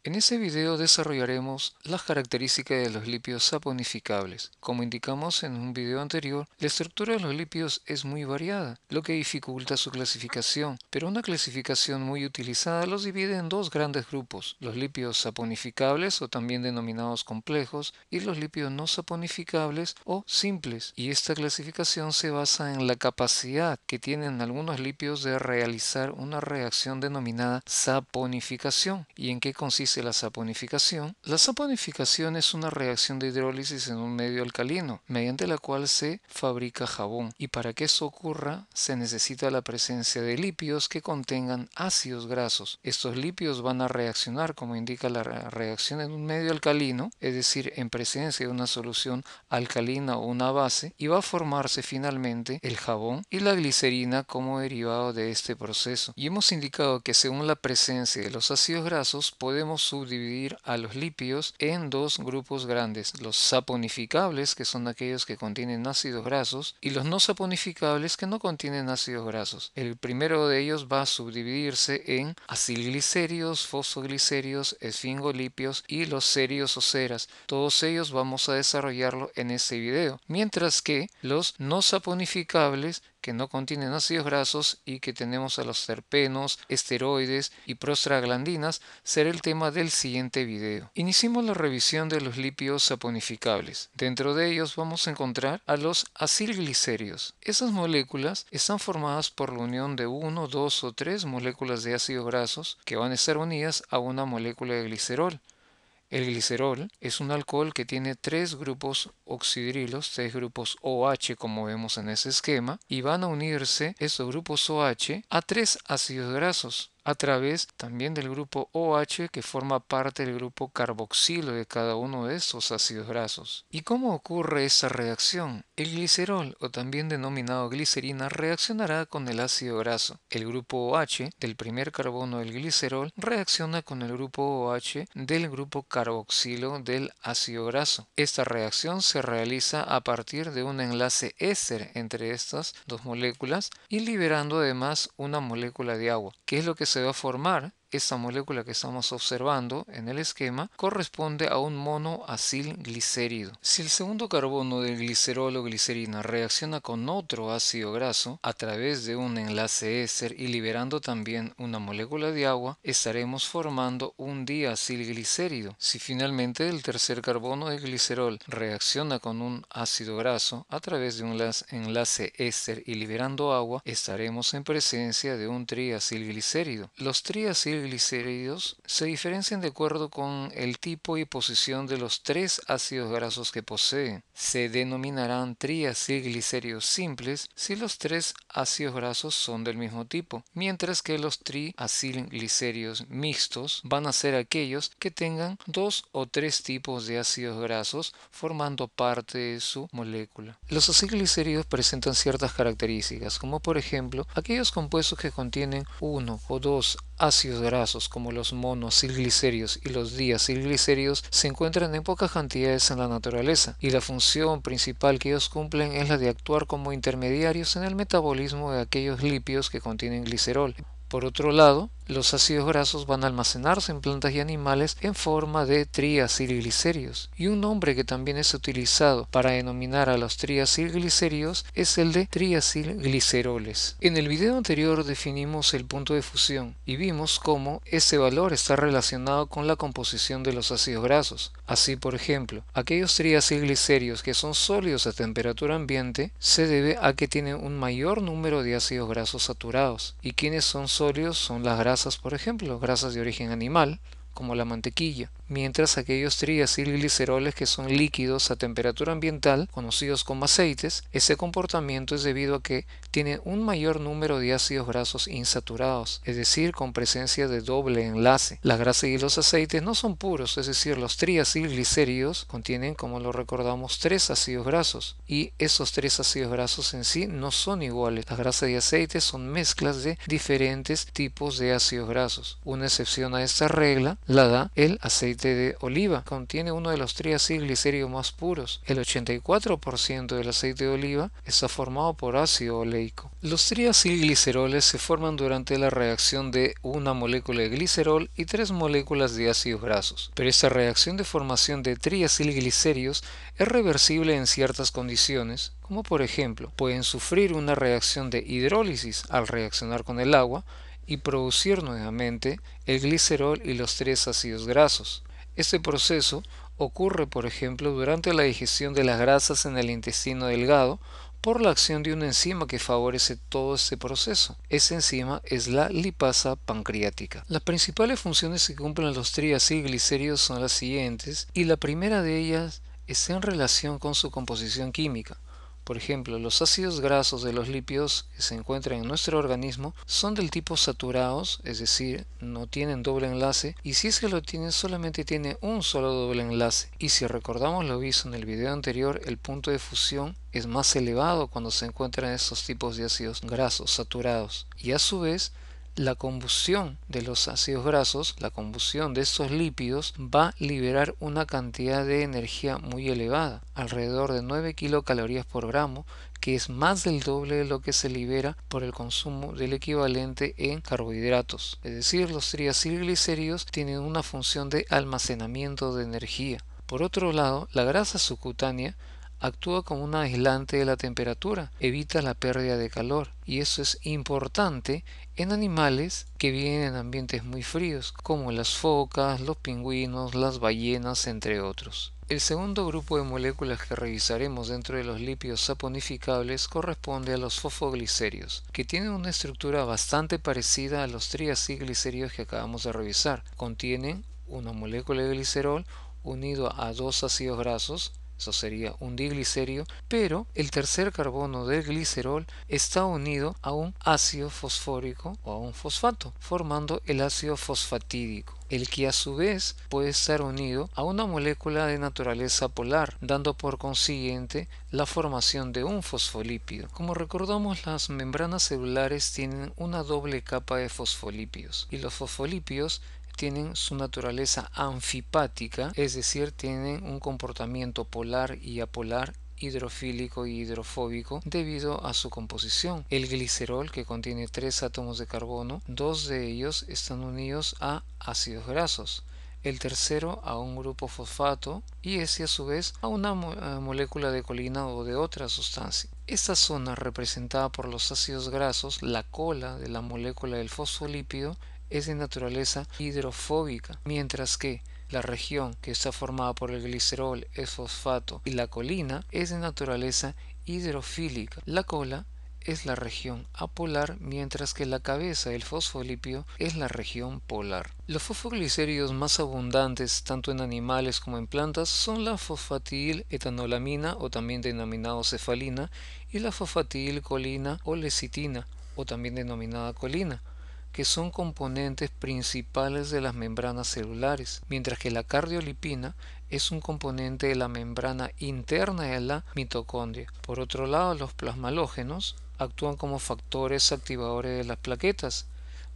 En este video desarrollaremos las características de los lípidos saponificables. Como indicamos en un video anterior, la estructura de los lípidos es muy variada, lo que dificulta su clasificación, pero una clasificación muy utilizada los divide en dos grandes grupos, los lípidos saponificables o también denominados complejos y los lípidos no saponificables o simples, y esta clasificación se basa en la capacidad que tienen algunos lípidos de realizar una reacción denominada saponificación. ¿Y en qué consiste la saponificación? La saponificación es una reacción de hidrólisis en un medio alcalino, mediante la cual se fabrica jabón. Y para que esto ocurra, se necesita la presencia de lípidos que contengan ácidos grasos. Estos lípidos van a reaccionar, como indica la reacción en un medio alcalino, es decir, en presencia de una solución alcalina o una base, y va a formarse finalmente el jabón y la glicerina como derivado de este proceso. Y hemos indicado que según la presencia de los ácidos grasos podemos subdividir a los lípidos en dos grupos grandes, los saponificables, que son aquellos que contienen ácidos grasos, y los no saponificables, que no contienen ácidos grasos. El primero de ellos va a subdividirse en acilglicéridos, fosfoglicéridos, esfingolípidos y los cerios o ceras. Todos ellos vamos a desarrollarlo en este video, mientras que los no saponificables, que no contienen ácidos grasos y que tenemos a los terpenos, esteroides y prostaglandinas, será el tema del siguiente video. Iniciemos la revisión de los lípidos saponificables. Dentro de ellos vamos a encontrar a los acilglicéridos. Esas moléculas están formadas por la unión de 1, 2 o 3 moléculas de ácidos grasos que van a estar unidas a una molécula de glicerol. El glicerol es un alcohol que tiene tres grupos oxidrilos, tres grupos OH como vemos en ese esquema, y van a unirse estos grupos OH a tres ácidos grasos a través también del grupo OH que forma parte del grupo carboxilo de cada uno de estos ácidos grasos. ¿Y cómo ocurre esta reacción? El glicerol, o también denominado glicerina, reaccionará con el ácido graso. El grupo OH del primer carbono del glicerol reacciona con el grupo OH del grupo carboxilo del ácido graso. Esta reacción se realiza a partir de un enlace éster entre estas dos moléculas y liberando además una molécula de agua, que es lo que se va a formar. Esta molécula que estamos observando en el esquema corresponde a un monoacilglicérido. Si el segundo carbono del glicerol o glicerina reacciona con otro ácido graso a través de un enlace éster y liberando también una molécula de agua, estaremos formando un diacilglicérido. Si finalmente el tercer carbono del glicerol reacciona con un ácido graso a través de un enlace éster y liberando agua, estaremos en presencia de un triacilglicérido. Los triacilglicéridos se diferencian de acuerdo con el tipo y posición de los tres ácidos grasos que poseen. Se denominarán triacilglicéridos simples si los tres ácidos grasos son del mismo tipo, mientras que los triacilglicéridos mixtos van a ser aquellos que tengan dos o tres tipos de ácidos grasos formando parte de su molécula. Los acilglicéridos presentan ciertas características, como por ejemplo aquellos compuestos que contienen uno o dos ácidos grasos como los monoacilglicéridos y los diacilglicéridos se encuentran en pocas cantidades en la naturaleza y la función principal que ellos cumplen es la de actuar como intermediarios en el metabolismo de aquellos lípidos que contienen glicerol. Por otro lado, los ácidos grasos van a almacenarse en plantas y animales en forma de triacilglicéridos, y un nombre que también es utilizado para denominar a los triacilglicéridos es el de triacilgliceroles. En el video anterior definimos el punto de fusión y vimos cómo ese valor está relacionado con la composición de los ácidos grasos. Así, por ejemplo, aquellos triacilglicéridos que son sólidos a temperatura ambiente se debe a que tienen un mayor número de ácidos grasos saturados, y quienes son sólidos son las grasas, por ejemplo, grasas de origen animal, como la mantequilla, mientras aquellos triacilgliceroles que son líquidos a temperatura ambiental, conocidos como aceites, ese comportamiento es debido a que tienen un mayor número de ácidos grasos insaturados, es decir, con presencia de doble enlace. Las grasas y los aceites no son puros, es decir, los triacilglicéridos contienen, como lo recordamos, tres ácidos grasos, y esos tres ácidos grasos en sí no son iguales. Las grasas y aceites son mezclas de diferentes tipos de ácidos grasos. Una excepción a esta regla la da el aceite aceite de oliva. Contiene uno de los triacilglicéridos más puros. El 84% del aceite de oliva está formado por ácido oleico. Los triacilgliceroles se forman durante la reacción de una molécula de glicerol y 3 moléculas de ácidos grasos. Pero esta reacción de formación de triacilglicéridos es reversible en ciertas condiciones, como por ejemplo, pueden sufrir una reacción de hidrólisis al reaccionar con el agua y producir nuevamente el glicerol y los 3 ácidos grasos. Este proceso ocurre, por ejemplo, durante la digestión de las grasas en el intestino delgado por la acción de una enzima que favorece todo este proceso. Esa enzima es la lipasa pancreática. Las principales funciones que cumplen los triacilglicéridos son las siguientes, y la primera de ellas está en relación con su composición química. Por ejemplo, los ácidos grasos de los lípidos que se encuentran en nuestro organismo son del tipo saturados, es decir, no tienen doble enlace, y si es que lo tienen, solamente tiene un solo doble enlace. Y si recordamos lo visto en el video anterior, el punto de fusión es más elevado cuando se encuentran estos tipos de ácidos grasos saturados. Y a su vez, la combustión de los ácidos grasos, la combustión de estos lípidos, va a liberar una cantidad de energía muy elevada, alrededor de 9 kilocalorías por gramo, que es más del doble de lo que se libera por el consumo del equivalente en carbohidratos. Es decir, los triacilglicéridos tienen una función de almacenamiento de energía. Por otro lado, la grasa subcutánea actúa como un aislante de la temperatura, evita la pérdida de calor, y eso es importante en animales que viven en ambientes muy fríos, como las focas, los pingüinos, las ballenas, entre otros. El segundo grupo de moléculas que revisaremos dentro de los lípidos saponificables corresponde a los fosfoglicéridos, que tienen una estructura bastante parecida a los triacilglicéridos que acabamos de revisar. Contienen una molécula de glicerol unido a 2 ácidos grasos. Eso sería un diglicerio, pero el tercer carbono del glicerol está unido a un ácido fosfórico o a un fosfato, formando el ácido fosfatídico, el que a su vez puede estar unido a una molécula de naturaleza polar, dando por consiguiente la formación de un fosfolípido. Como recordamos, las membranas celulares tienen una doble capa de fosfolípidos, y los fosfolípidos tienen su naturaleza anfipática, es decir, tienen un comportamiento polar y apolar, hidrofílico y hidrofóbico debido a su composición. El glicerol, que contiene 3 átomos de carbono, 2 de ellos están unidos a ácidos grasos, el tercero a un grupo fosfato y ese a su vez a una molécula de colina o de otra sustancia. Esta zona representada por los ácidos grasos, la cola de la molécula del fosfolípido, es de naturaleza hidrofóbica, mientras que la región que está formada por el glicerol, el fosfato y la colina es de naturaleza hidrofílica. La cola es la región apolar, mientras que la cabeza del fosfolípido es la región polar. Los fosfoglicéridos más abundantes tanto en animales como en plantas son la fosfatidiletanolamina o también denominado cefalina y la fosfatidilcolina o lecitina o también denominada colina, que son componentes principales de las membranas celulares, mientras que la cardiolipina es un componente de la membrana interna de la mitocondria. Por otro lado, los plasmalógenos actúan como factores activadores de las plaquetas,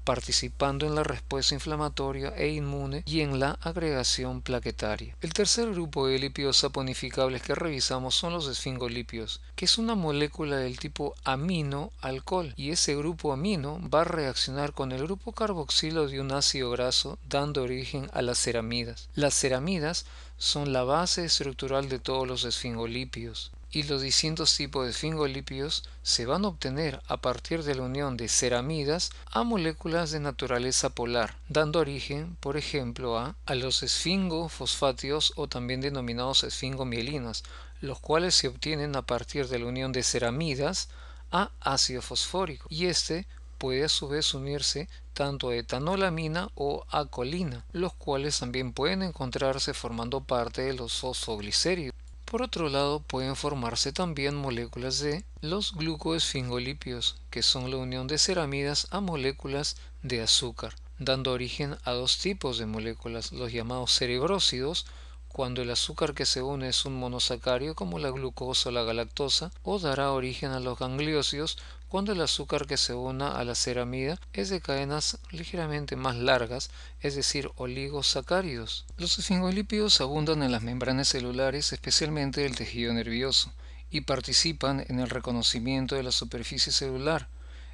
participando en la respuesta inflamatoria e inmune y en la agregación plaquetaria. El tercer grupo de lípidos saponificables que revisamos son los esfingolípidos, que es una molécula del tipo amino-alcohol, y ese grupo amino va a reaccionar con el grupo carboxilo de un ácido graso, dando origen a las ceramidas. Las ceramidas son la base estructural de todos los esfingolípidos, y los distintos tipos de esfingolípidos se van a obtener a partir de la unión de ceramidas a moléculas de naturaleza polar, dando origen, por ejemplo, a los esfingofosfátidos o también denominados esfingomielinas, los cuales se obtienen a partir de la unión de ceramidas a ácido fosfórico, y este puede a su vez unirse tanto a etanolamina o a colina, los cuales también pueden encontrarse formando parte de los fosfoglicéridos. Por otro lado, pueden formarse también moléculas de los glucoesfingolípidos, que son la unión de ceramidas a moléculas de azúcar, dando origen a 2 tipos de moléculas, los llamados cerebrósidos, cuando el azúcar que se une es un monosacárido como la glucosa o la galactosa, o dará origen a los gangliósidos cuando el azúcar que se una a la ceramida es de cadenas ligeramente más largas, es decir, oligosacáridos. Los esfingolípidos abundan en las membranas celulares, especialmente del tejido nervioso, y participan en el reconocimiento de la superficie celular,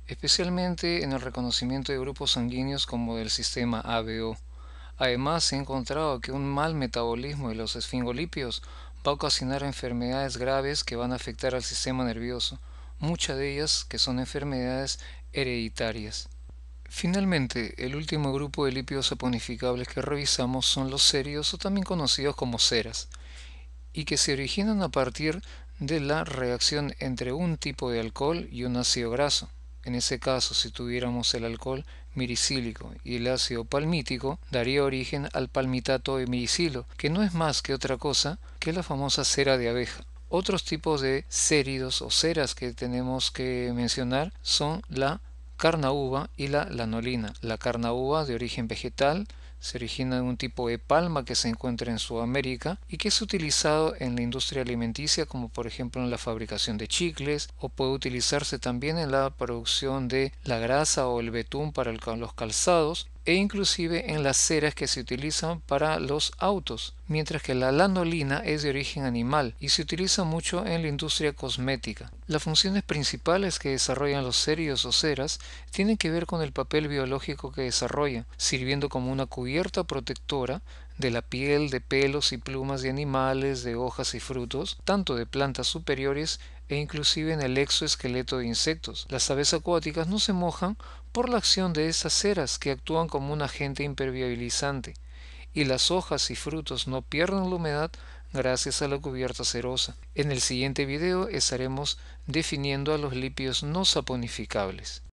especialmente en el reconocimiento de grupos sanguíneos como del sistema ABO. Además, se ha encontrado que un mal metabolismo de los esfingolípidos va a ocasionar enfermedades graves que van a afectar al sistema nervioso, muchas de ellas que son enfermedades hereditarias. Finalmente, el último grupo de lípidos saponificables que revisamos son los céridos o también conocidos como ceras, y que se originan a partir de la reacción entre un tipo de alcohol y un ácido graso. En ese caso, si tuviéramos el alcohol miricílico y el ácido palmítico, daría origen al palmitato de miricilo, que no es más que otra cosa que la famosa cera de abeja. Otros tipos de céridos o ceras que tenemos que mencionar son la carnauba y la lanolina. La carnauba, de origen vegetal, se origina de un tipo de palma que se encuentra en Sudamérica y que es utilizado en la industria alimenticia, como por ejemplo en la fabricación de chicles, o puede utilizarse también en la producción de la grasa o el betún para los calzados, e inclusive en las ceras que se utilizan para los autos, mientras que la lanolina es de origen animal y se utiliza mucho en la industria cosmética. Las funciones principales que desarrollan los céridos o ceras tienen que ver con el papel biológico que desarrollan, sirviendo como una cubierta protectora de la piel, de pelos y plumas de animales, de hojas y frutos, tanto de plantas superiores e inclusive en el exoesqueleto de insectos. Las aves acuáticas no se mojan por la acción de estas ceras que actúan como un agente impermeabilizante, y las hojas y frutos no pierden la humedad gracias a la cubierta cerosa. En el siguiente video estaremos definiendo a los lípidos no saponificables.